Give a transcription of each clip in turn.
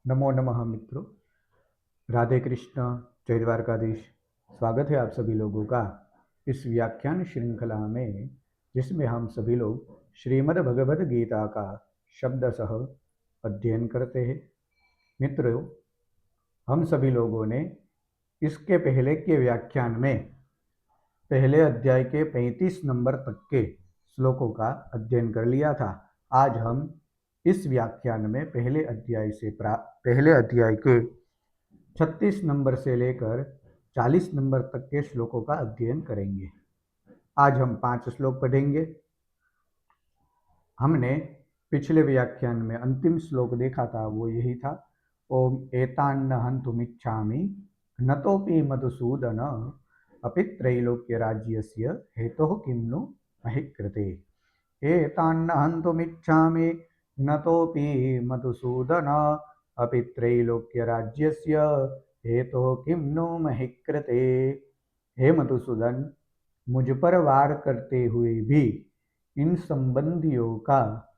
नमो नमः मित्रों। राधे कृष्ण। जय द्वारकाधीश। स्वागत है आप सभी लोगों का इस व्याख्यान श्रृंखला में, जिसमें हम सभी लोग श्रीमद् भगवद गीता का शब्दशः अध्ययन करते हैं। मित्रों, हम सभी लोगों ने इसके पहले के व्याख्यान में पहले अध्याय के 35 नंबर तक के श्लोकों का अध्ययन कर लिया था। आज हम इस व्याख्यान में पहले अध्याय के 36 नंबर से लेकर 40 नंबर तक के श्लोकों का अध्ययन करेंगे। आज हम 5 श्लोक पढ़ेंगे। हमने पिछले व्याख्यान में अंतिम श्लोक देखा था, वो यही था, ओम एतान्न हन्तुमिच्छामि नतोपि मधुसूदन अपि त्रैलोक्य राज्यस्य हेतुः किं नु महि कृते। एतान्न हन्तुमिच्छामि नतोपि मधुसूदन अपि त्रैलोक्य राज्यस्य हेतुः किं नु महि कृते। हे मधुसूदन, मुझ पर वार करते हुए भी इन संबंधियों का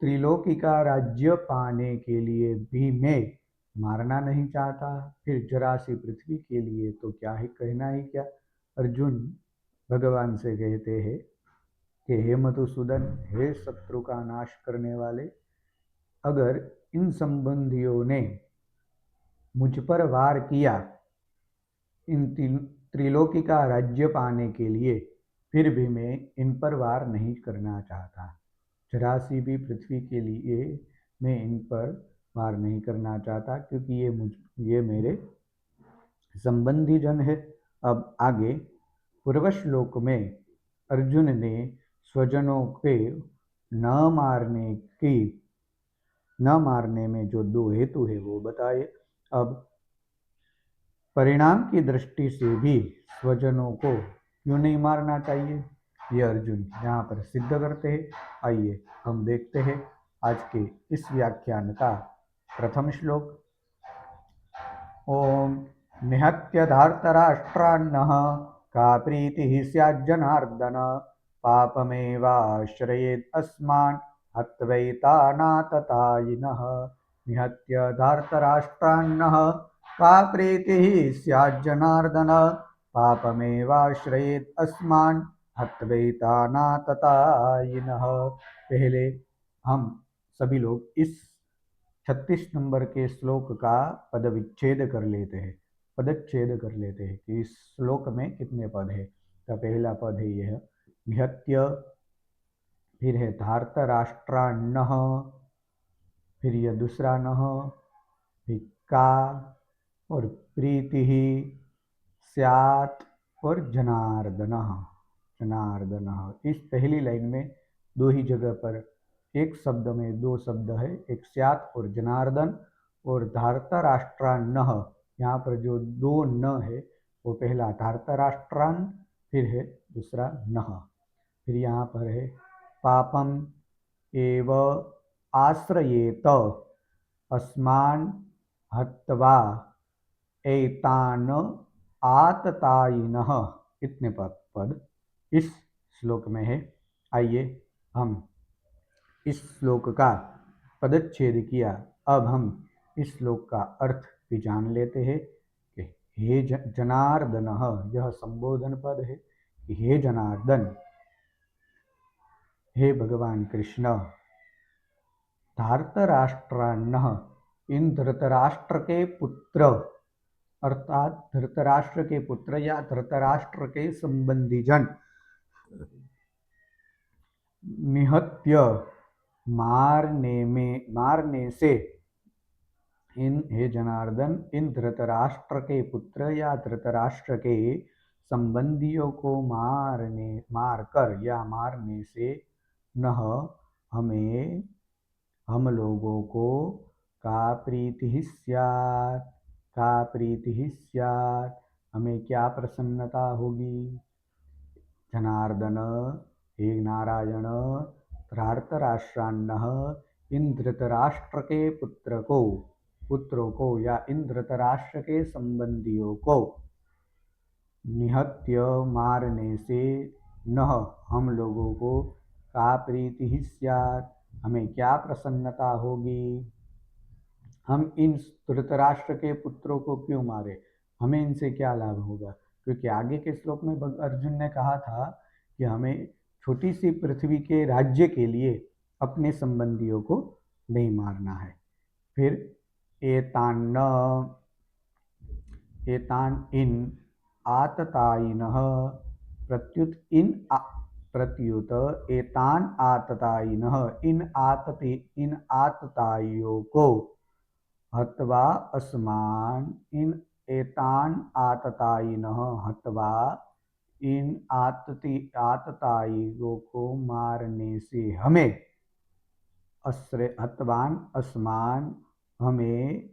त्रिलोकी का राज्य पाने के लिए भी मैं मारना नहीं चाहता। फिर जरा सी पृथ्वी के लिए तो क्या ही कहना ही क्या। अर्जुन भगवान से कहते हैं कि हे मधुसूदन, हे शत्रु का नाश करने वाले, अगर इन संबंधियों ने मुझ पर वार किया इन त्रिलोकी का राज्य पाने के लिए, फिर भी मैं इन पर वार नहीं करना चाहता। जरा सी भी पृथ्वी के लिए मैं इन पर वार नहीं करना चाहता, क्योंकि ये मेरे संबंधी जन है। अब आगे पूर्व श्लोक में अर्जुन ने स्वजनों के न मारने में जो 2 हेतु है वो बताए। अब परिणाम की दृष्टि से भी स्वजनों को क्यों नहीं मारना चाहिए, ये अर्जुन यहाँ पर सिद्ध करते हैं। आइए हम देखते हैं आज के इस व्याख्यान का प्रथम श्लोक। ओम निहत्य धार्तराष्ट्रान्नः का प्रीतिः स्याज्जनार्दन पापमेवाश्रयेत् अस्मान् हत्वैतानाततायिनः। निहत्य धार्तराष्ट्रान्नः का प्रीतिः स्याज्जनार्दन पापमेवाश्रयेत् अस्मान् हत्वैतानाततायिनः। पहले हम सभी लोग इस 36 नंबर के श्लोक का पदच्छेद कर लेते हैं कि इस श्लोक में कितने पद है। तो पहला पद है यह निहत्य, फिर है धार्तराष्ट्रान्नः, फिर यह दूसरा नः, फिर का और प्रीति ही स्यात् और जनार्दनः। इस पहली लाइन में 2 ही जगह पर एक शब्द में 2 शब्द है, एक स्यात् और जनार्दन। और धार्तराष्ट्रान्नः, यहाँ पर जो 2 न है वो पहला धार्तराष्ट्रान्, फिर है दूसरा नः। फिर यहाँ पर है पापम एव आश्रयेत अस्मान् हत्वा एतान आततायिनः। इतने पद इस श्लोक में है। आइए हम इस श्लोक का पदच्छेद किया, अब हम इस श्लोक का अर्थ भी जान लेते हैं कि हे जनार्दन, यह संबोधन पद है कि हे जनार्दन, हे भगवान कृष्ण, धार्तराष्ट्रान्नः, इन धृतराष्ट्र के पुत्र, अर्थात धृतराष्ट्र के पुत्र या धृतराष्ट्र के संबंधी जन, निहत्य मारने से, इन हे जनार्दन, इन धृतराष्ट्र के पुत्र या धृतराष्ट्र के संबंधियों को मारने से नह हमें, हम लोगों को का प्रीति स्यात्, हमें क्या प्रसन्नता होगी। जनार्दन, हे नारायण, धार्तराष्ट्रान्नः, इन धृतराष्ट्र के पुत्रों को या इन धृतराष्ट्र के संबंधियों को निहत्य मारने से नह हम लोगों को का प्रीति स्यात्, हमें क्या प्रसन्नता होगी। हम इन धृतराष्ट्र के पुत्रों को क्यों मारे, हमें इनसे क्या लाभ होगा। क्योंकि आगे के श्लोक में अर्जुन ने कहा था कि हमें छोटी सी पृथ्वी के राज्य के लिए अपने संबंधियों को नहीं मारना है। फिर एतान्न एतान इन आततायिनः प्रत्युत प्रत्युत एतान आततायिनः इन आतताइयों को हत्वा अस्मान इन एतान आततायिनः हत्वा इन आतताइयों को मारने से हमें हतवान अस्मान हमें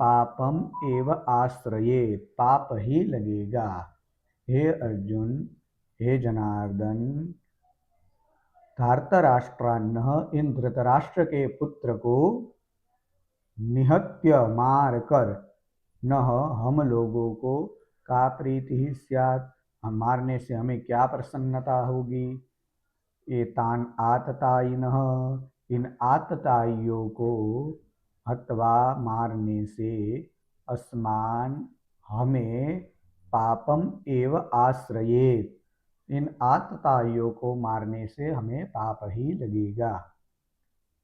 पापम एव आश्रये पाप ही लगेगा। हे अर्जुन, हे जनार्दन, धार्तराष्ट्रान्न इन धृतराष्ट्र के पुत्र को निहत्य मार कर न हम लोगों को का प्रीति ही स्यात्, हम मारने से हमें क्या प्रसन्नता होगी। एतान आततायिनः इन आतताइयों को हत्वा मारने से अस्मान हमें पापम एव आश्रयेत, इन आतताइयों को मारने से हमें पाप ही लगेगा।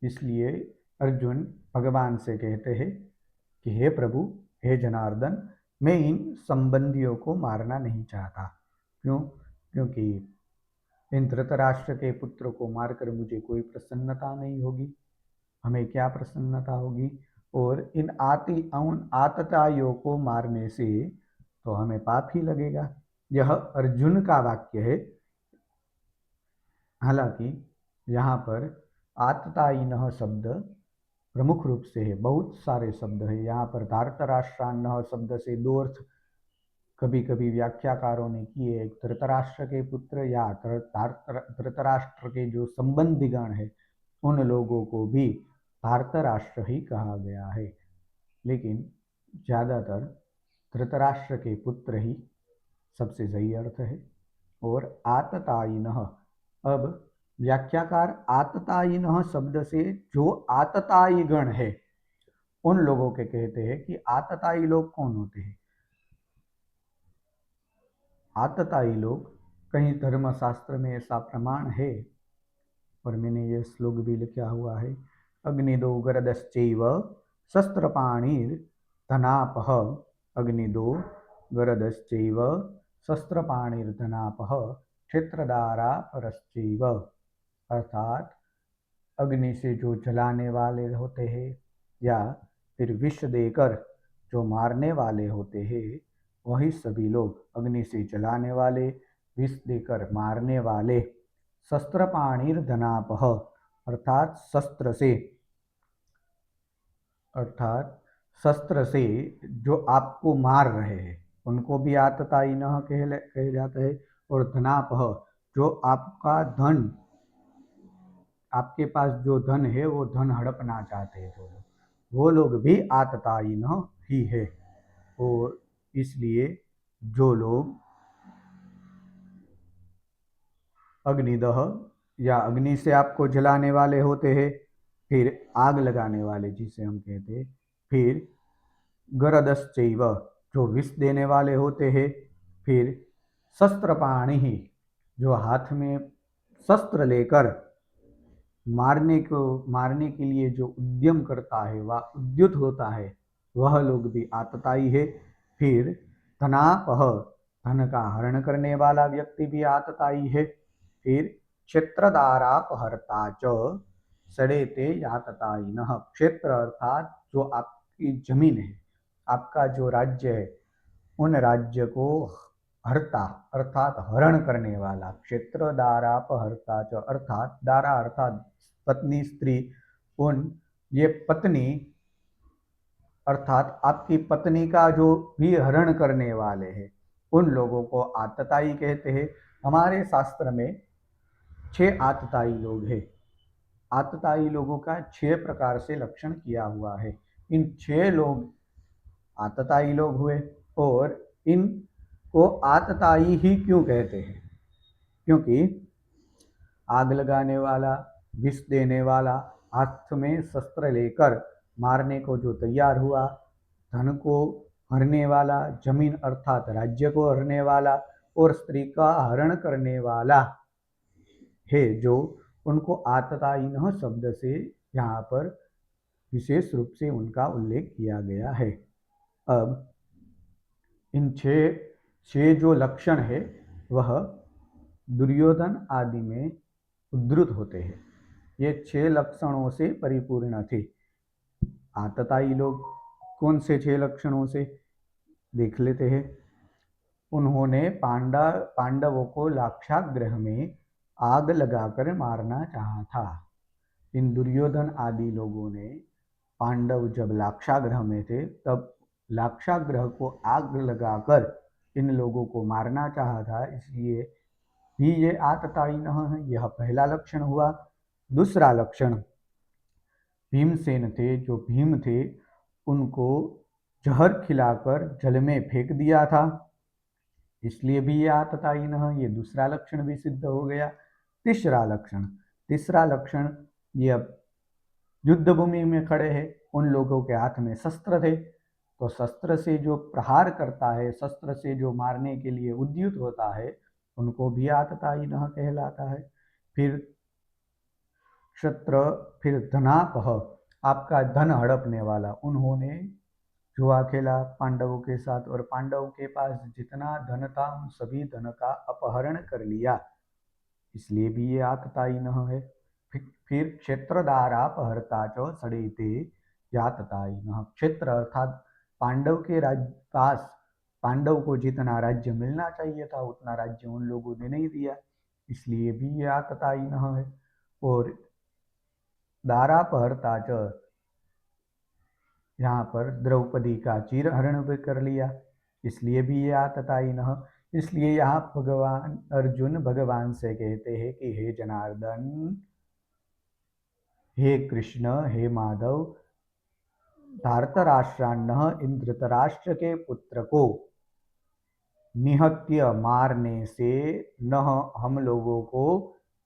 इसलिए अर्जुन भगवान से कहते हैं कि हे प्रभु, हे जनार्दन, मैं इन संबंधियों को मारना नहीं चाहता। क्यों? क्योंकि इन धृतराष्ट्र के पुत्र को मारकर मुझे कोई प्रसन्नता नहीं होगी, हमें क्या प्रसन्नता होगी। और इन आतताइयों को मारने से तो हमें पाप ही लगेगा। यह अर्जुन का वाक्य है। हालांकि यहाँ पर आततायिनः शब्द प्रमुख रूप से है, बहुत सारे शब्द है यहाँ पर। धार्तराष्ट्रान्नः शब्द से दो अर्थ कभी कभी व्याख्याकारों ने किए। एक धृतराष्ट्र के पुत्र या धृतराष्ट्र के जो संबंधीगण है उन लोगों को भी धार्तराष्ट्र ही कहा गया है, लेकिन ज़्यादातर धृतराष्ट्र के पुत्र ही सबसे सही अर्थ है। और आततायिनः, अब व्याख्याकार आततायिनः शब्द से जो आततायी गण है उन लोगों के कहते हैं कि आततायी लोग कौन होते हैं। आततायी लोग, कहीं धर्मशास्त्र में ऐसा प्रमाण है और मैंने ये श्लोक भी लिखा हुआ है। अग्निदो गरदश्चैव शस्त्रपाणिर धनापः, अग्निदो गरदश्चैव शस्त्रपाणिर धनापः क्षेत्रदारा परश्चैव। अर्थात अग्नि से जो जलाने वाले होते हैं या फिर विष देकर जो मारने वाले होते हैं, वही सभी लोग अग्नि से जलाने वाले, विष देकर मारने वाले। शस्त्रपाणिर धनापः, अर्थात शस्त्र से जो आपको मार रहे हैं उनको भी आततायिनः कहे जाते हैं। और धनापः, जो आपका धन, आपके पास जो धन है वो धन हड़पना चाहते हैं जो लोग, वो लोग भी आततायिनः ही है। और इसलिए जो लोग अग्निदह या अग्नि से आपको जलाने वाले होते हैं, फिर आग लगाने वाले जिसे हम कहते हैं, फिर गरदश्चैव जो विष देने वाले होते हैं, फिर शस्त्रपाणि ही जो हाथ में शस्त्र लेकर मारने के लिए जो उद्यम करता है, वह उद्युत होता है, वह लोग भी आतताई है। फिर धनापः, धन का हरण करने वाला व्यक्ति भी आतताई है। फिर क्षेत्रदारापहर्ता च सड़ेते आततायिनः, क्षेत्र अर्थात जो आपकी जमीन है, आपका जो राज्य है, उन राज्य को हरता अर्थात हरण करने वाला। क्षेत्र दारापहर्ता च, अर्थात दारा अर्थात पत्नी, स्त्री, उन ये पत्नी अर्थात आपकी पत्नी का जो भी हरण करने वाले हैं उन लोगों को आतताई कहते हैं। हमारे शास्त्र में 6 आतताई लोग हैं। आतताई लोगों का 6 प्रकार से लक्षण किया हुआ है। इन 6 लोग आतताई लोग हुए। और इनको आतताई ही क्यों कहते हैं? क्योंकि आग लगाने वाला, विष देने वाला, हाथ में शस्त्र लेकर मारने को जो तैयार हुआ, धन को हरने वाला, जमीन अर्थात राज्य को हरने वाला और स्त्री का हरण करने वाला है, जो उनको आततायिनः शब्द से यहाँ पर विशेष रूप से उनका उल्लेख किया गया है। अब इन छह जो लक्षण है वह दुर्योधन आदि में उद्धृत होते हैं। ये 6 लक्षणों से परिपूर्ण थे। आतताई लोग कौन से 6 लक्षणों से देख लेते हैं। उन्होंने पांडवों को लाक्षागृह में आग लगाकर मारना चाहा था। इन दुर्योधन आदि लोगों ने पांडव जब लाक्षागृह में थे तब लाक्षागृह को आग लगाकर इन लोगों को मारना चाहा था, इसलिए ही ये आततायिनः है। यह पहला लक्षण हुआ। दूसरा लक्षण भीमसेन थे, जो भीम थे उनको जहर खिलाकर जल में फेंक दिया था, इसलिए भी ये आततायिनः, ये दूसरा लक्षण भी सिद्ध हो गया। तीसरा लक्षण ये अब युद्ध भूमि में खड़े हैं, उन लोगों के हाथ में शस्त्र थे, तो शस्त्र से जो प्रहार करता है, शस्त्र से जो मारने के लिए उद्युत होता है, उनको भी आततायिनः कहलाता है। फिर क्षत्र, फिर धनापह, आपका धन हड़पने वाला, उन्होंने जुआ खेला पांडवों के साथ और पांडवों के पास जितना धन था उन सभी धन का अपहरण कर लिया, इसलिए भी ये आततायिनः है। फिर क्षेत्रदारापहर्ता च सड़ेते याततायिनः। क्षेत्र अर्थात पांडव के पास पांडव को जितना राज्य मिलना चाहिए था उतना राज्य उन लोगों ने नहीं दिया, इसलिए भी ये आततायिनः है। और दारापहर्ता च, यहाँ पर द्रौपदी का चीरहरण भी कर लिया, इसलिए भी ये आततायिनः। इसलिए यहाँ भगवान अर्जुन भगवान से कहते हैं कि हे जनार्दन, हे कृष्ण, हे माधव, धार्तराष्ट्रान्न इन धृतराष्ट्र के पुत्र को निहत्य मारने से न हम लोगों को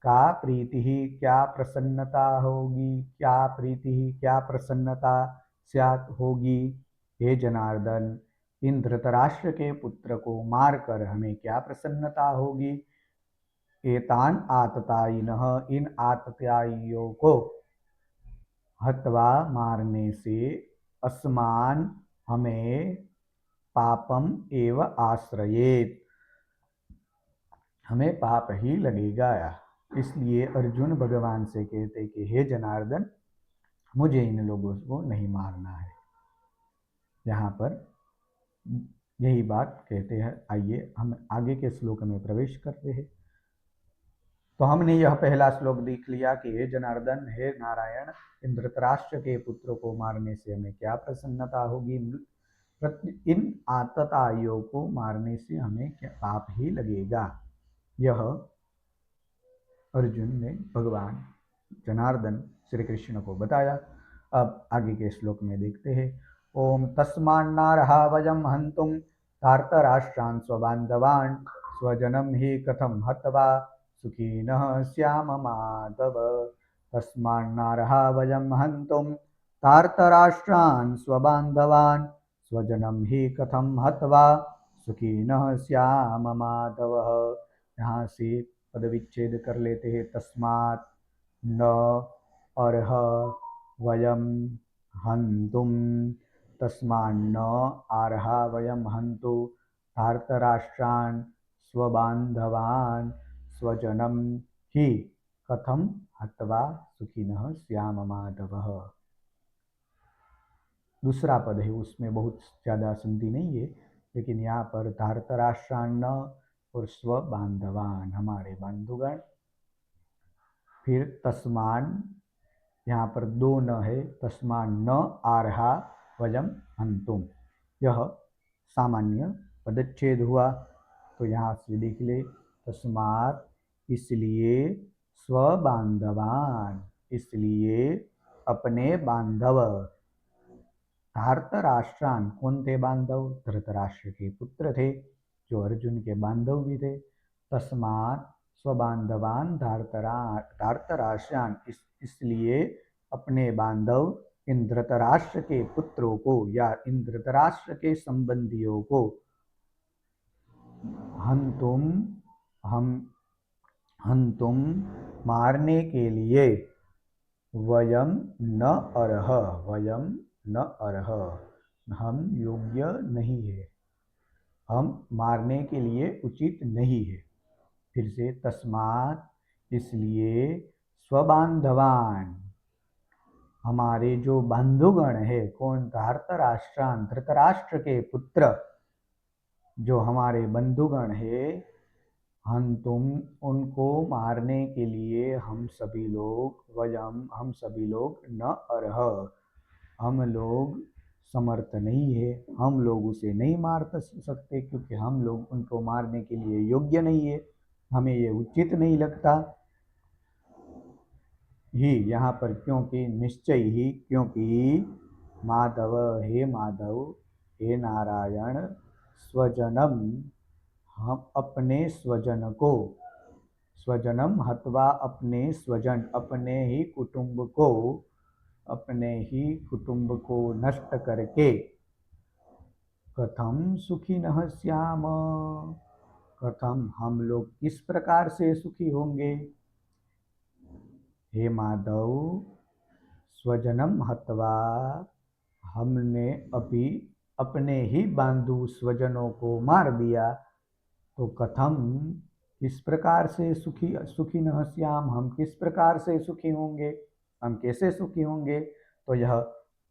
क्या प्रीति ही, क्या प्रसन्नता होगी, क्या प्रीति ही, क्या प्रसन्नता स्यात् होगी। हे जनार्दन, इन धृतराष्ट्र के पुत्र को मारकर हमें क्या प्रसन्नता होगी। एतान आततायिनः, इन आतताइयों को हत्वा मारने से अस्मान हमें पापम एव आश्रयेत, हमें पाप ही लगेगा। इसलिए अर्जुन भगवान से कहते कि हे जनार्दन, मुझे इन लोगों को नहीं मारना है। यहाँ पर यही बात कहते हैं। आइए हम आगे के श्लोक में प्रवेश करते हैं। तो हमने यह पहला श्लोक देख लिया कि हे जनार्दन, हे नारायण, इन धृतराष्ट्र के पुत्रों को मारने से हमें क्या प्रसन्नता होगी, इन आतताइयों को मारने से हमें क्या पाप ही लगेगा। यह अर्जुन ने भगवान जनार्दन श्री कृष्ण को बताया। अब आगे के श्लोक में देखते हैं। ओम तस्मान्नारहा वयं हन्तुं धार्तराष्ट्रान् स्वबान्धवान् स्वजनं हि कथं हत्वा सुखिनः स्याम माधव। तस्मान्नारहा वयं हन्तुं धार्तराष्ट्रान् स्वबान्धवान् स्वजनं हि कथं हत्वा सुखिनः स्याम माधव। यहाँ से पद विच्छेद कर लेते हैं। तस्मात् न अर्ह वयं हन्तुं, तस्मान्न अर्हा वयं हन्तु धार्तराष्ट्रान् स्वबान्धवान् स्वजनं हि कथं हत्वा सुखिनः स्याम माधवः। दूसरा पद है, उसमें बहुत ज़्यादा संधि नहीं है, लेकिन यहाँ पर धार्तराष्ट्रान्न और स्वबान्धवान, हमारे बंधुगण। फिर तस्मान, यहाँ पर दो न है, तस्मान न आर्हा वयम हन्तुम, यह सामान्य पदच्छेद हुआ। तो यहाँ से देख ले, तस्मात इसलिए, स्वबान्धवान इसलिए, अपने बांधव, धार्तराष्ट्रान कौन थे बांधव, धृतराष्ट्र के पुत्र थे जो अर्जुन के बांधव भी थे। तस्मात् स्वबान्धवान धार्तराष्ट्रान इसलिए अपने बांधव इन धृतराष्ट्र के पुत्रों को या इन धृतराष्ट्र के संबंधियों को हम तुम मारने के लिए वयम न अर्ह, वयम न अर्ह, हम योग्य नहीं है, हम मारने के लिए उचित नहीं है। फिर से तस्मात्, इसलिए स्वबांधवान, हमारे जो बंधुगण है, कौन? धृतराष्ट्रान, धृतराष्ट्र के पुत्र जो हमारे बंधुगण है, तुम उनको मारने के लिए हम सभी लोग वयम, हम सभी लोग न अर्ह, हम लोग समर्थ नहीं है, हम लोग उसे नहीं मार सकते क्योंकि हम लोग उनको मारने के लिए योग्य नहीं है, हमें ये उचित नहीं लगता ही। यहाँ पर क्योंकि निश्चय ही, क्योंकि माधव, हे माधव, हे नारायण, स्वजनम, हम अपने स्वजन को, स्वजनम हत्वा, अपने स्वजन, अपने ही कुटुंब को, अपने ही कुटुंब को नष्ट करके कथम सुखिनः स्याम, कथम, हम लोग किस प्रकार से सुखी होंगे। हे माधव, स्वजनम हत्वा, हमने अभी अपने ही बांधु स्वजनों को मार दिया, तो कथम, किस प्रकार से सुखी न श्याम, हम किस प्रकार से सुखी होंगे, हम कैसे सुखी होंगे। तो यह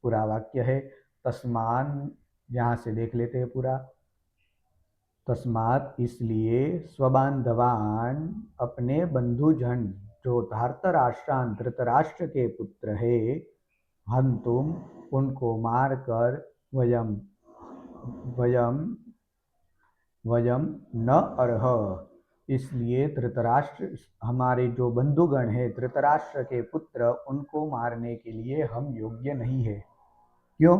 पूरा वाक्य है। तस्मान, यहाँ से देख लेते हैं पूरा। तस्मात्, इसलिए, स्वबांधवान, अपने बंधुजन जो धृतराष्ट्रान, धृतराष्ट्र के पुत्र है, तुम उनको मार कर वयम, वयम वयम न अर्ह, इसलिए धृतराष्ट्र, हमारे जो बंधुगण हैं धृतराष्ट्र के पुत्र, उनको मारने के लिए हम योग्य नहीं है। क्यों?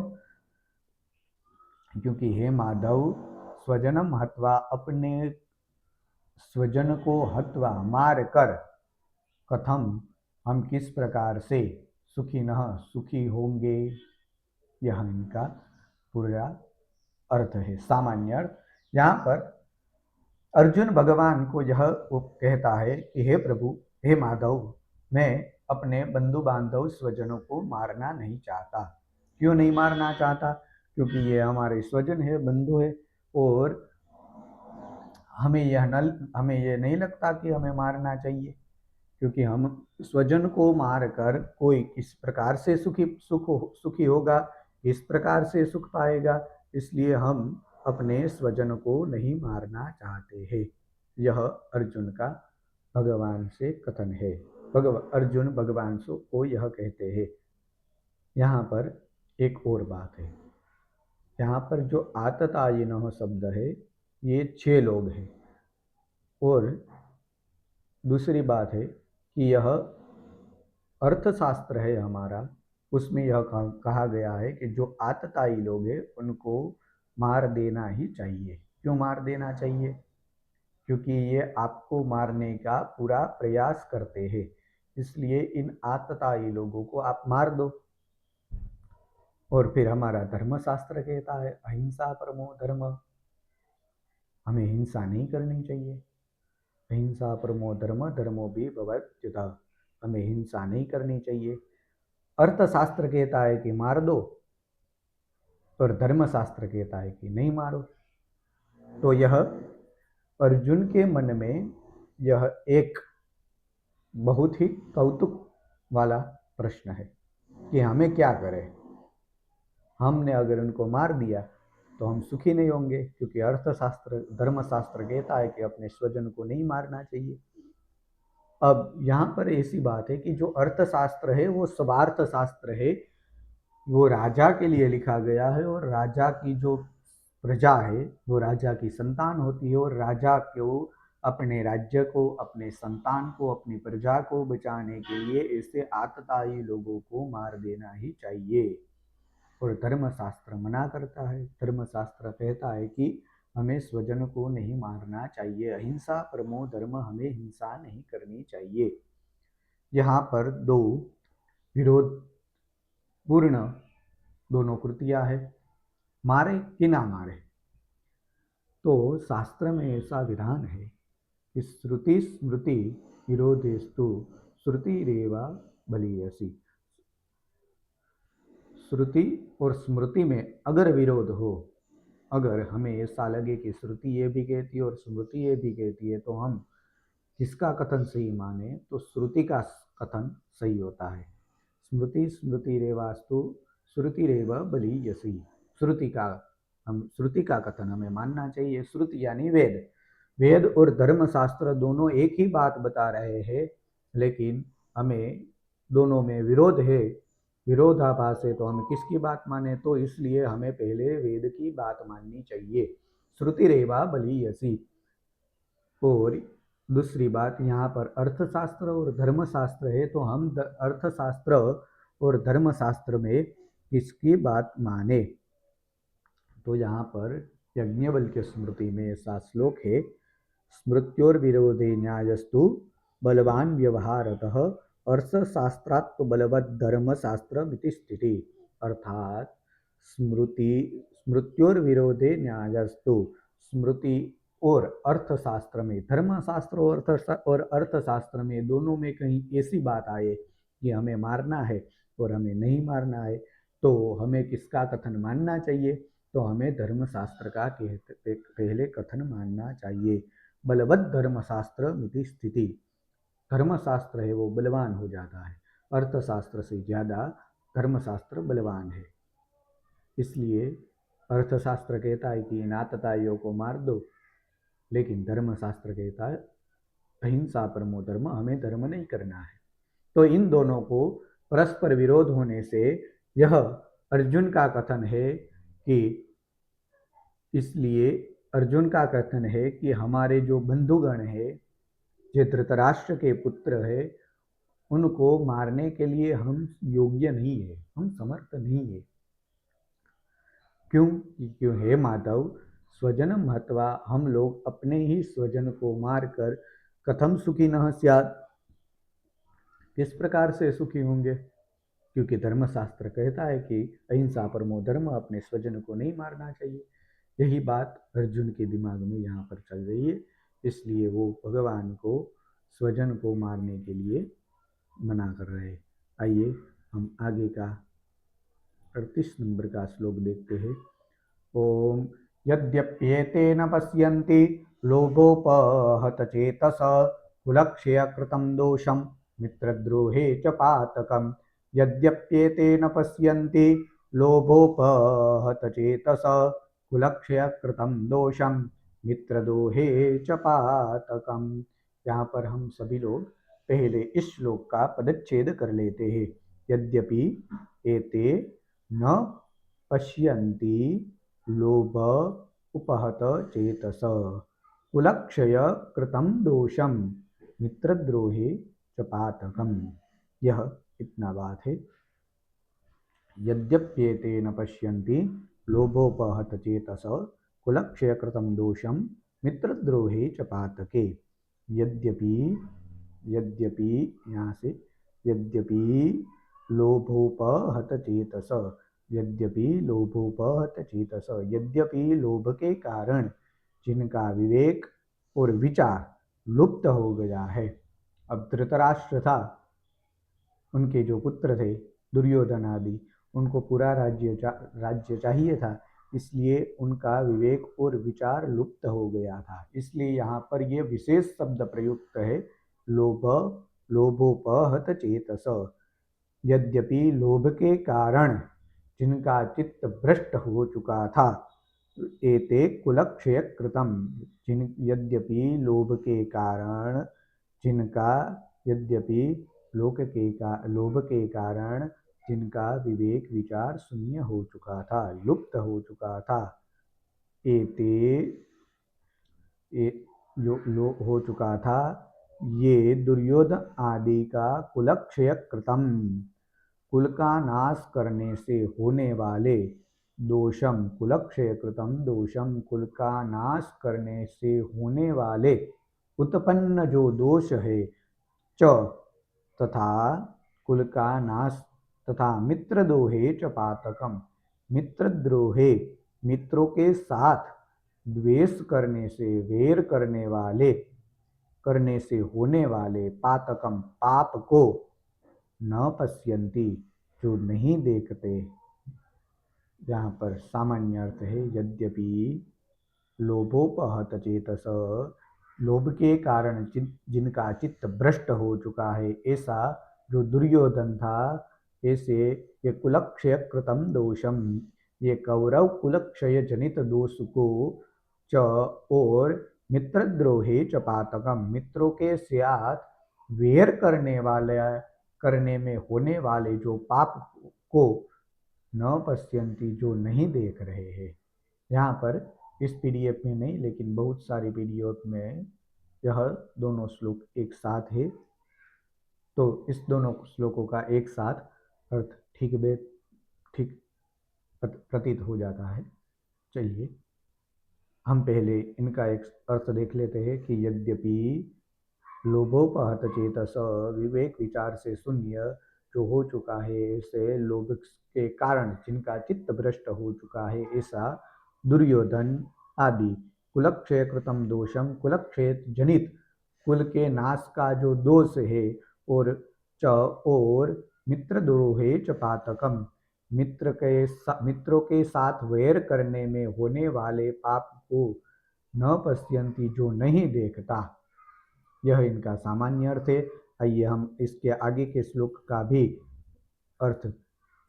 क्योंकि हे माधव, स्वजनम हत्वा, अपने स्वजन को हत्वा, मार कर, कथम, हम किस प्रकार से, सुखिनः, सुखी होंगे। यह इनका पूरा अर्थ है, सामान्य अर्थ। यहाँ पर अर्जुन भगवान को यह कहता है कि हे प्रभु, हे माधव, मैं अपने बंधु बांधव स्वजनों को मारना नहीं चाहता। क्यों नहीं मारना चाहता? क्योंकि ये हमारे स्वजन है, बंधु है, और हमें ये नहीं लगता कि हमें मारना चाहिए, क्योंकि हम स्वजन को मारकर कोई किस प्रकार से सुखी होगा, इस प्रकार से सुख पाएगा, इसलिए हम अपने स्वजन को नहीं मारना चाहते हैं। यह अर्जुन का भगवान से कथन है। अर्जुन भगवान को यह कहते हैं। यहाँ पर एक और बात है, यहाँ पर जो आततायिनः शब्द है, ये 6 लोग हैं। और दूसरी बात है कि यह अर्थशास्त्र है हमारा, उसमें यह कहा गया है कि जो आतताई लोग हैं उनको मार देना ही चाहिए। क्यों मार देना चाहिए? क्योंकि ये आपको मारने का पूरा प्रयास करते हैं, इसलिए इन आतताई लोगों को आप मार दो। और फिर हमारा धर्मशास्त्र कहता है अहिंसा परमो धर्म, हमें हिंसा नहीं करनी चाहिए। अहिंसा परमो धर्म, धर्मो भी भवेत्युता, हमें हिंसा नहीं करनी चाहिए। अर्थशास्त्र कहता है कि मार दो, और धर्मशास्त्र कहता है कि नहीं मारो। तो यह अर्जुन के मन में यह एक बहुत ही कौतुक वाला प्रश्न है कि हमें क्या करें। हमने अगर उनको मार दिया तो हम सुखी नहीं होंगे, क्योंकि अर्थशास्त्र, धर्मशास्त्र कहता है कि अपने स्वजन को नहीं मारना चाहिए। अब यहाँ पर ऐसी बात है कि जो अर्थशास्त्र है वो स्वार्थ शास्त्र है, वो राजा के लिए लिखा गया है, और राजा की जो प्रजा है वो राजा की संतान होती है, और राजा को अपने राज्य को, अपने संतान को, अपनी प्रजा को बचाने के लिए ऐसे आतताई लोगों को मार देना ही चाहिए। और धर्मशास्त्र मना करता है। धर्मशास्त्र कहता है कि हमें स्वजन को नहीं मारना चाहिए, अहिंसा परमो धर्म, हमें हिंसा नहीं करनी चाहिए। यहाँ पर दो विरोध पूर्ण दोनों कृतियां है। मारे कि ना मारे, तो शास्त्र में ऐसा विधान है कि श्रुति स्मृति विरोधेस्तु श्रुतिरेवा बलीयसी। श्रुति और स्मृति में अगर विरोध हो, अगर हमें ऐसा लगे कि श्रुति ये भी कहती है और स्मृति ये भी कहती है, तो हम किसका कथन सही माने, तो श्रुति का कथन सही होता है। स्मृति स्मृति रेवास्तु श्रुति रेव बलीयसी। श्रुति का कथन हमें मानना चाहिए। श्रुति यानी वेद। वेद और धर्म शास्त्र दोनों एक ही बात बता रहे हैं, लेकिन हमें दोनों में विरोध है, विरोधाभास है, तो हम किसकी बात माने, तो इसलिए हमें पहले वेद की बात माननी चाहिए। श्रुति रेवा बलीयसी। और दूसरी बात, यहाँ पर अर्थशास्त्र और धर्मशास्त्र है, तो हम अर्थशास्त्र और धर्मशास्त्र में किसकी बात माने, तो यहाँ पर यज्ञवल्क्य स्मृति में ऐसा श्लोक है, स्मृत्योर्विरोधे न्यायस्तु बलवान व्यवहारतः अर्थशास्त्रात् बलवत् धर्मशास्त्रमिति स्थिति। अर्थात स्मृत्योर्विरोधे न्यायस्तु, स्मृति और अर्थशास्त्र में, धर्मशास्त्र और अर्थशास्त्र में दोनों में कहीं ऐसी बात आए कि हमें मारना है और हमें नहीं मारना है, तो हमें किसका कथन मानना चाहिए, तो हमें धर्मशास्त्र का पहले कथन मानना चाहिए। बलवत् धर्मशास्त्र मिति स्थिति। धर्मशास्त्र है वो बलवान हो जाता है, अर्थशास्त्र से ज्यादा धर्मशास्त्र बलवान है। इसलिए अर्थशास्त्र कहता है कि इन आतताइयों को मार दो, लेकिन धर्मशास्त्र कहता है अहिंसा परमो धर्म, हमें धर्म नहीं करना है। तो इन दोनों को परस्पर विरोध होने से यह अर्जुन का कथन है कि, इसलिए अर्जुन का कथन है कि हमारे जो बंधुगण है, जो धृतराष्ट्र के पुत्र है, उनको मारने के लिए हम योग्य नहीं है, हम समर्थ नहीं है। क्यों हे माधव, स्वजन महत्वा, हम लोग अपने ही स्वजन को मारकर कथम सुखी न स्यात्, किस प्रकार से सुखी होंगे, क्योंकि धर्मशास्त्र कहता है कि अहिंसा परमो धर्म, अपने स्वजन को नहीं मारना चाहिए। यही बात अर्जुन के दिमाग में यहाँ पर चल रही है, इसलिए वो भगवान को स्वजन को मारने के लिए मना कर रहे हैं। आइए हम आगे का 38 नंबर का श्लोक देखते हैं। ओम यद्यप्येतेन पश्यन्ति लोभोपहत चेतस कुलक्षय कृतं दोषं मित्रद्रोहे च पातकम्। यद्यप्येतेन पश्यन्ति लोभोपहत चेतस कुलक्षय कृतं दोषं मित्रद्रोहे च पातकम्। यहाँ पर हम सभी लोग पहले इस श्लोक का पदच्छेद कर लेते हैं। यद्यपि एते न पश्यन्ति लोभ उपहत चेतस कुलक्षय कृतं दोषम मित्रद्रोहे च पातकम्। यह इतना बात है। यद्यप्येते न पश्यन्ति लोभोपहत चेतस कुलक्षय कृतं दोषम मित्रद्रोहे च पातके। यद्यपि यहाँ से यद्यपि लोभोपहत चेतस, यद्यपि लोभोपहत चेतस, यद्यपि लोभ के कारण जिनका विवेक और विचार लुप्त हो गया है। अब धृतराष्ट्र था, उनके जो पुत्र थे दुर्योधन आदि, उनको पूरा राज्य चाहिए था, इसलिए उनका विवेक और विचार लुप्त हो गया था। इसलिए यहाँ पर यह विशेष शब्द प्रयुक्त है, लोभोपहत चेतस। यद्यपि लोभ के कारण जिनका चित्त भ्रष्ट हो चुका था, एते कुलक्षय कृतम, यद्यपि लोभ के कारण जिनका, यद्यपि लोभ के कारण जिनका विवेक विचार शून्य हो चुका था, लुप्त हो चुका था, हो चुका था, ये दुर्योधन आदि का कुलक्षय कृतम, कुल का नाश करने से होने वाले दोषम, कुलक्षय कृतम दोषम, कुल का नाश करने से होने वाले उत्पन्न जो दोष है, च तथा कुल का नाश तथा मित्रद्रोहे च पातकम, मित्रद्रोहे मित्रों के साथ द्वेष करने से, वैर करने से होने वाले पातकम पाप को न पश्यन्ति जो नहीं देखते। यहाँ पर सामान्य अर्थ है यद्यपि लोभोपहत चेतस, लोभ के कारण जिनका चित्त भ्रष्ट हो चुका है, ऐसा जो दुर्योधन था, ऐसे ये कुलक्षय कृतम दोषम, ये कौरव कुलक्षय जनित दोष को च और मित्रद्रोहे च पातकम, मित्रों के साथ वेर करने में होने वाले जो पाप को न पश्यन्ति जो नहीं देख रहे हैं। यहाँ पर इस पीडीएफ में नहीं लेकिन बहुत सारी पीडीएफ में यह दोनों श्लोक एक साथ है, तो इस दोनों श्लोकों का एक साथ अर्थ ठीक प्रतीत हो जाता है। चलिए हम पहले इनका एक अर्थ देख लेते हैं कि यद्यपि लोभोपहत चेतस, विवेक विचार से शून्य जो हो चुका है, ऐसे लोभ के कारण जिनका चित्त भ्रष्ट हो चुका है, ऐसा दुर्योधन आदि कुलक्षय कृतम दोषम, कुलक्षय जनित कुल के नाश का जो दोष है, और मित्रद्रोहे च पातकम, मित्रों के साथ वैर करने में होने वाले पाप को न पश्यन्ति जो नहीं देखता। यह इनका सामान्य अर्थ है। आइए हम इसके आगे के श्लोक का भी अर्थ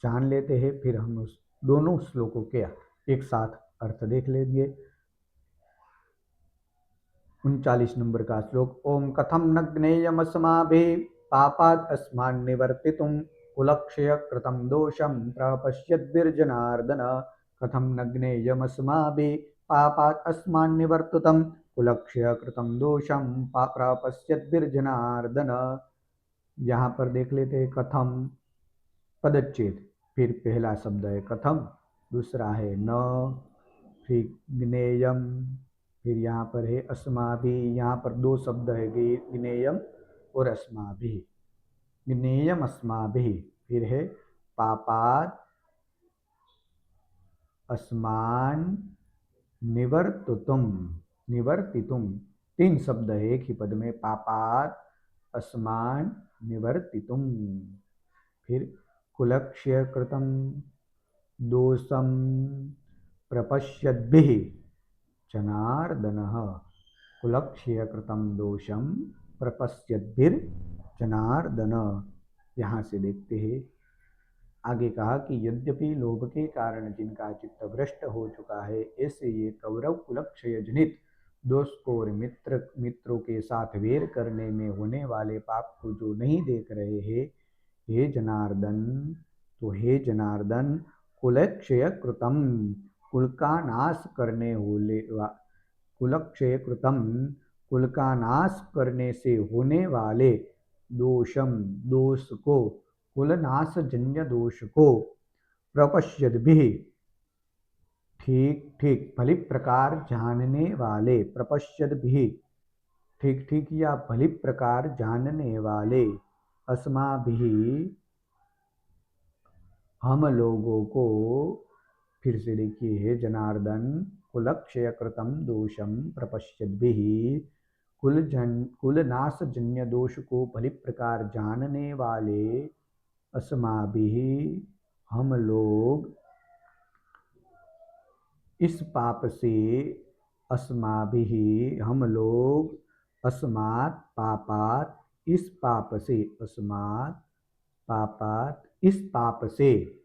जान लेते हैं, फिर हम उस दोनों श्लोकों के एक साथ अर्थ देख लेंगे। 39 नंबर का श्लोक। ओम कथम न ज्ञेयमस्माभिः पापाद् अस्मान् निवर्तितुं कुलक्षय कृतं दोषं प्रपश्यद्भिर्जनार्दन, कथम न ज्ञेयमस्माभिः पापाद् अस्मान् निवर्तितुं कुलक्षय कृतं दोषं प्रपश्यद्भिर्जनार्दन। यहाँ पर देख लेते हैं कथम पदच्छेद, फिर पहला शब्द है कथम, दूसरा है न, फिर ज्ञेयम, फिर यहाँ पर है अस्माभिः, यहाँ पर दो शब्द है ज्ञेयम और अस्माभिः। ज्ञेयम अस्माभिः, फिर है पापात् अस्मान् निवर्तितुम, तीन शब्द है एक ही पद में, पापात् अस्मान् निवर्तितुम। फिर कुलक्षय कृतं दोषं प्रपश्यद्भिः जनार्दनः, कुलक्षय कृतं दोषं प्रपश्यद्भिर्जनार्दन। यहाँ से देखते हैं आगे कहा कि यद्यपि लोभ के कारण जिनका चित्त भ्रष्ट हो चुका है, ऐसे ये कौरव कुलक्षय जनित दोष को और मित्रों के साथ वेर करने में होने वाले पाप को जो नहीं देख रहे हैं, हे जनार्दन, तो हे जनार्दन, कुलक्षय कृतम, कुल का नाश करने कुलक्षय कृतम, कुल का नाश करने से होने वाले दोषम, दोष को, कुलनाश जन्य दोष को प्रपश्यद्भिः, ठीक ठीक भली प्रकार जानने वाले, प्रपश्यद्भिः ठीक ठीक या भली प्रकार जानने वाले, अस्माभिः हम लोगों को, फिर से देखिए, हे जनार्दन, कुलक्षय कृतम दोषम प्रपश्यद्भिः, कुल नाश जन्य दोष को भली प्रकार जानने वाले अस्माभिः हम लोग इस पाप से, अस्माभिः हम लोग, अस्मात् पापात् इस पाप से, अस्मात् पापात् इस पाप से,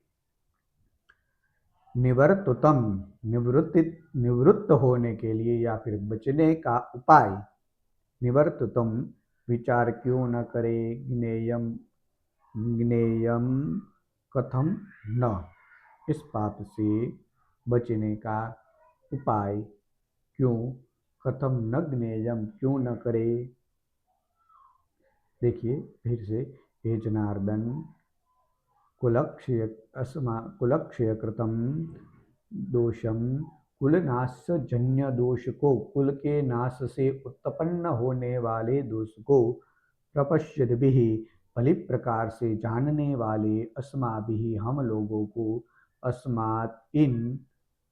निवर्तुतम निवृत्त होने के लिए या फिर बचने का उपाय, निवर्तुतम विचार क्यों न करे, ज्ञेयम कथम न, इस पाप से बचने का उपाय क्यों, कथम न ज्ञेयम क्यों न करे। देखिए फिर से, हे जनार्दन, कुलक्षय कृतम दोषम, कुल नाश जन्य दोष को, कुल के नाश से उत्पन्न होने वाले दोष को, प्रपश्यद्भिः भली प्रकार से जानने वाले अस्माभिः हम लोगों को अस्मात्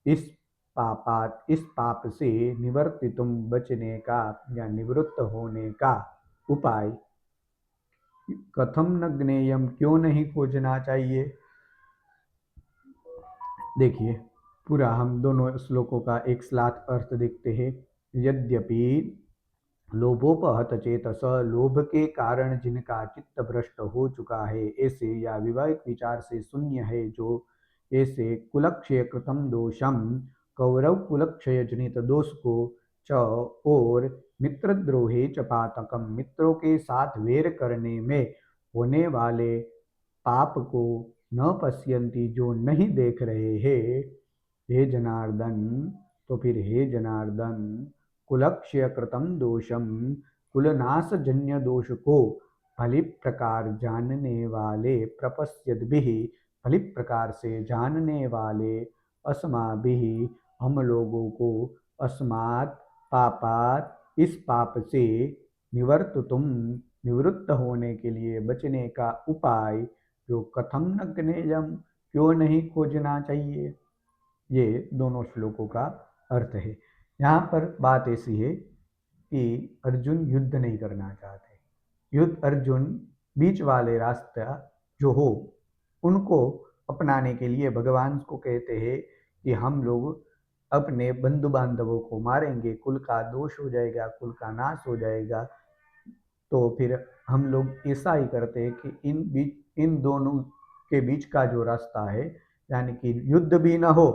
इस पाप से निवर्तितुम बचने का या निवृत्त होने का उपाय कथम न ज्ञेयम क्यों नहीं खोजना चाहिए। देखिए पूरा हम दोनों श्लोकों का एक साथ अर्थ देखते हैं। यद्यपि लोभोपहत चेतस, लोभ के कारण जिनका चित्त भ्रष्ट हो चुका है, ऐसे या विवेक विचार से शून्य है जो ऐसे कुलक्षय कृतम दोषम, कौरव कुलक्षय जनित दोष को च और मित्रद्रोहे च पातकम, मित्रों के साथ वेर करने में होने वाले पाप को न पश्यन्ति जो नहीं देख रहे हैं। हे जनार्दन, तो फिर हे जनार्दन कुलक्षय कृतम दोषम, कुलनाश जन्य दोष को भली प्रकार जानने वाले प्रपश्यद भी, भली प्रकार से जानने वाले अस्माभिः हम लोगों को अस्मात् पापात् इस पाप से निवर्तुम निवृत्त होने के लिए बचने का उपाय जो कथम न ज्ञेयम क्यों नहीं खोजना चाहिए। ये दोनों श्लोकों का अर्थ है। यहाँ पर बात ऐसी है कि अर्जुन युद्ध नहीं करना चाहते। युद्ध अर्जुन बीच वाले रास्ता जो हो उनको अपनाने के लिए भगवान को कहते हैं कि हम लोग अपने बंधु बांधवों को मारेंगे, कुल का दोष हो जाएगा, कुल का नाश हो जाएगा। तो फिर हम लोग ऐसा ही करते हैं कि इन दोनों के बीच का जो रास्ता है, यानी कि युद्ध भी ना हो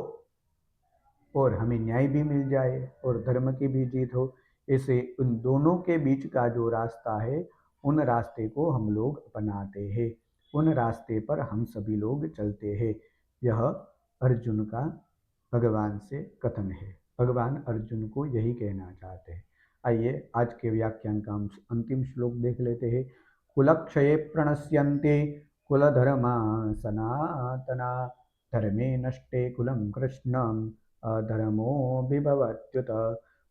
और हमें न्याय भी मिल जाए और धर्म की भी जीत हो, ऐसे उन दोनों के बीच का जो रास्ता है उन रास्ते को हम लोग अपनाते हैं, उन रास्ते पर हम सभी लोग चलते हैं। यह अर्जुन का भगवान से कथन है। भगवान अर्जुन को यही कहना चाहते हैं। आइए आज के व्याख्यान का हम अंतिम श्लोक देख लेते हैं। कुलक्षये प्रणश्यन्ते कुलधर्मा सनातना, धर्मे नष्टे कुलं कृष्णम् अधर्मो विभवत्युत,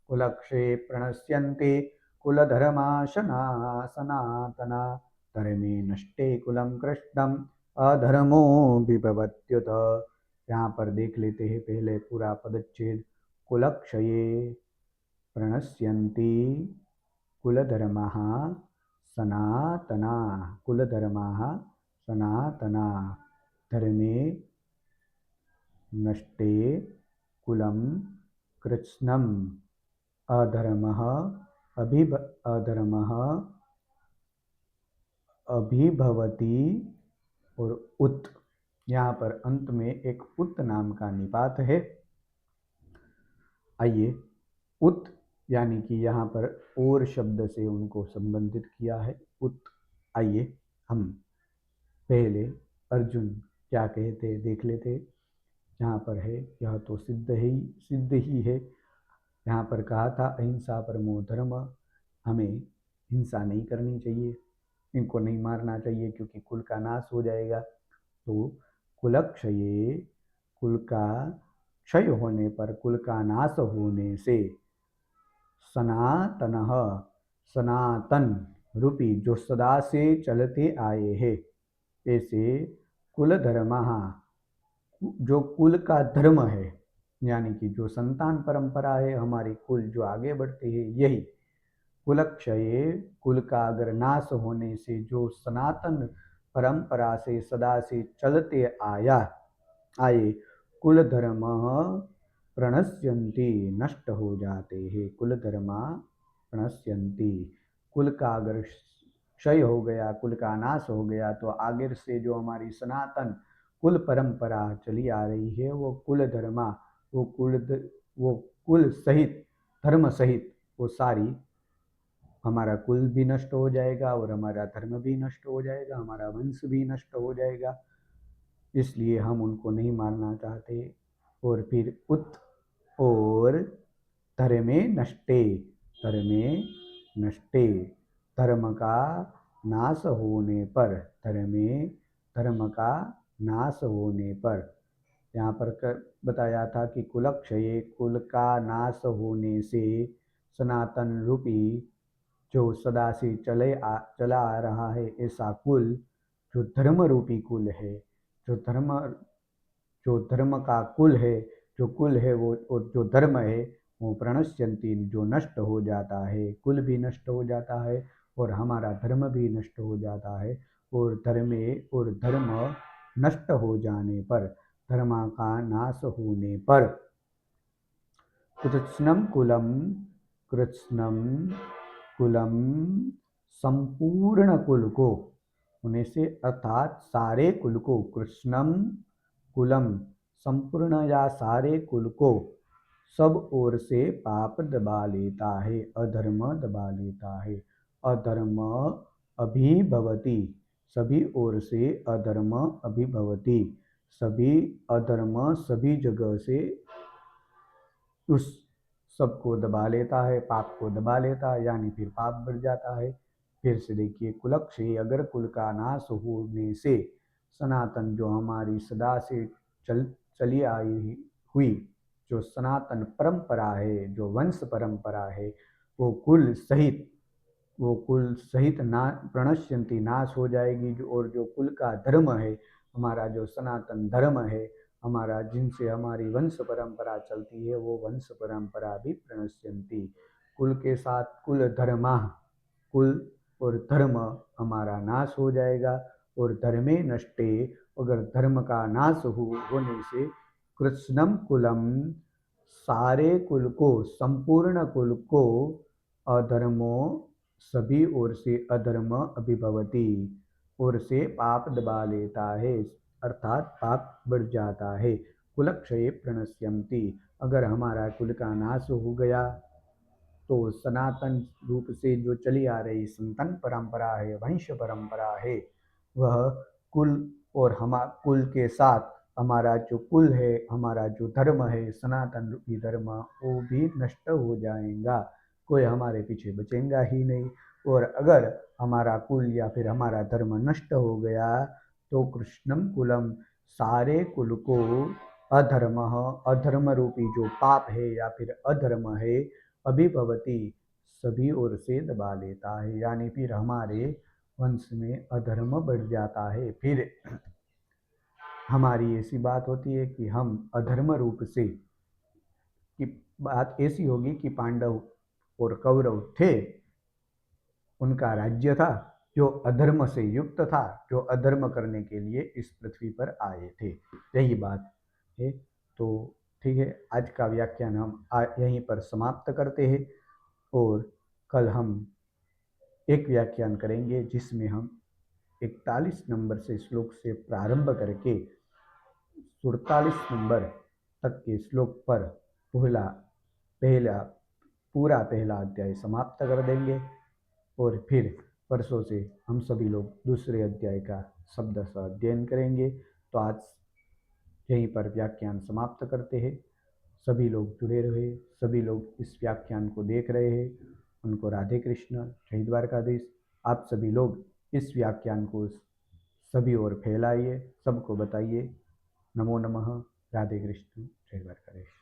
कुलक्षये प्रणश्यन्ते कुलधर्माशना सनातना, धर्मे नष्टे कुलं कृष्णम् अधर्मो विभवत्युत। यहाँ पर देख लेते हैं पहले पूरा पदच्छेद। कुलक्षये प्रणश्यन्ति कुलधर्मः सनातना, कुलधर्मः सनातना, धर्मे नष्टे कुलं कृत्स्नम् अधर्मः अधर्मः अभिभवति और उत, यहाँ पर अंत में एक उत नाम का निपात है। आइए उत यानी कि यहाँ पर और शब्द से उनको संबंधित किया है, उत। आइए हम पहले अर्जुन क्या कहते देख लेते। यहाँ पर है यह तो सिद्ध ही है। यहाँ पर कहा था अहिंसा परमो धर्म, हमें हिंसा नहीं करनी चाहिए, इनको नहीं मारना चाहिए क्योंकि कुल का नाश हो जाएगा। तो कुलक्षये, कुल का क्षय होने पर, कुल का नाश होने से, सनातनः, सनातन रूपी जो सदा से चलते आए हैं, ऐसे कुल धर्म, जो कुल का धर्म है, यानी कि जो संतान परंपरा है हमारी, कुल जो आगे बढ़ते हैं, यही कुलक्षये, कुल का अगर नाश होने से जो सनातन परंपरा से सदा से चलते आए कुल धर्म प्रणश्यन्ति, नष्ट हो जाते हैं। कुल धर्मा प्रणश्यन्ति, कुल का अगर क्षय हो गया, कुल का नाश हो गया, तो आगे से जो हमारी सनातन कुल परंपरा चली आ रही है वो कुल धर्मा, वो कुल सहित, धर्म सहित वो सारी, हमारा कुल भी नष्ट हो जाएगा और हमारा धर्म भी नष्ट हो जाएगा, हमारा वंश भी नष्ट हो जाएगा। इसलिए हम उनको नहीं मारना चाहते। और फिर उत और धर्मे नष्टे, धर्मे नष्टे, धर्म का नाश होने पर, धर्म का नाश होने पर, यहाँ पर बताया था कि कुलक्षये, कुल का नाश होने से, सनातन रूपी जो सदा से चला आ रहा है ऐसा कुल, जो धर्म रूपी कुल है, जो धर्म जो धर्म का कुल है, जो कुल है वो, और जो धर्म है वो प्रणश्यंती, जो नष्ट हो जाता है, कुल भी नष्ट हो जाता है और हमारा धर्म भी नष्ट हो जाता है। और धर्म नष्ट हो जाने पर, धर्म का नाश होने पर, कृत्स्नम कुलम कृत्स्नम कुलम संपूर्ण कुल को होने से, अर्थात सारे कुल को, कृष्णम कुलम संपूर्ण या सारे कुल को सब ओर से पाप दबा लेता है, अधर्म दबा लेता है। अधर्म अभिभवती, सभी ओर से अधर्म अभिभवती, सभी अधर्म सभी जगह से उस सबको दबा लेता है, पाप को दबा लेता है, यानी फिर पाप बढ़ जाता है। फिर से देखिए, कुलक्षय, अगर कुल का नाश होने से सनातन, जो हमारी सदा से चली आई हुई जो सनातन परंपरा है, जो वंश परंपरा है, वो कुल सहित ना प्रणश्यंती, नाश हो जाएगी। और जो कुल का धर्म है, हमारा जो सनातन धर्म है, हमारा जिनसे हमारी वंश परंपरा चलती है, वो वंश परंपरा भी प्रणश्यंती, कुल के साथ कुल धर्मा, कुल और धर्म हमारा नाश हो जाएगा। और धर्मे नष्टे, अगर धर्म का नाश होने से, कृष्णम कुलम सारे कुल को, संपूर्ण कुल को, अधर्मो सभी ओर से अधर्म अभिभवती, ओर से पाप दबा लेता है, अर्थात पाप बढ़ जाता है। कुलक्षय प्रणश्यंती, अगर हमारा कुल का नाश हो गया तो सनातन रूप से जो चली आ रही संतन परंपरा है, वंश परंपरा है, वह कुल और हम कुल के साथ हमारा जो कुल है, हमारा जो धर्म है, सनातन रूपी धर्म, वो भी नष्ट हो जाएगा, कोई हमारे पीछे बचेगा ही नहीं। और अगर हमारा कुल या फिर हमारा धर्म नष्ट हो गया तो कृष्णम कुलम, सारे कुल को, अधर्म, अधर्म रूपी जो पाप है या फिर अधर्म है, अभिभवती, सभी ओर से दबा लेता है, यानी फिर हमारे वंश में अधर्म बढ़ जाता है। फिर हमारी ऐसी बात होती है कि हम अधर्म रूप से, कि बात ऐसी होगी कि पांडव और कौरव थे, उनका राज्य था जो अधर्म से युक्त था, जो अधर्म करने के लिए इस पृथ्वी पर आए थे, यही बात है। तो ठीक है, आज का व्याख्यान हम यहीं पर समाप्त करते हैं और कल हम एक व्याख्यान करेंगे जिसमें हम 41 नंबर से श्लोक से प्रारंभ करके 47 नंबर तक के श्लोक पर पहला पहला पूरा पहला अध्याय समाप्त कर देंगे। और फिर परसों से हम सभी लोग दूसरे अध्याय का शब्द सा अध्ययन करेंगे। तो आज यहीं पर व्याख्यान समाप्त करते हैं। सभी लोग जुड़े रहे, सभी लोग इस व्याख्यान को देख रहे हैं, उनको राधे कृष्ण, जय द्वारकाधीश। आप सभी लोग इस व्याख्यान को सभी ओर फैलाइए, सबको बताइए। नमो नमः। राधे कृष्ण, जय द्वारकाधीश।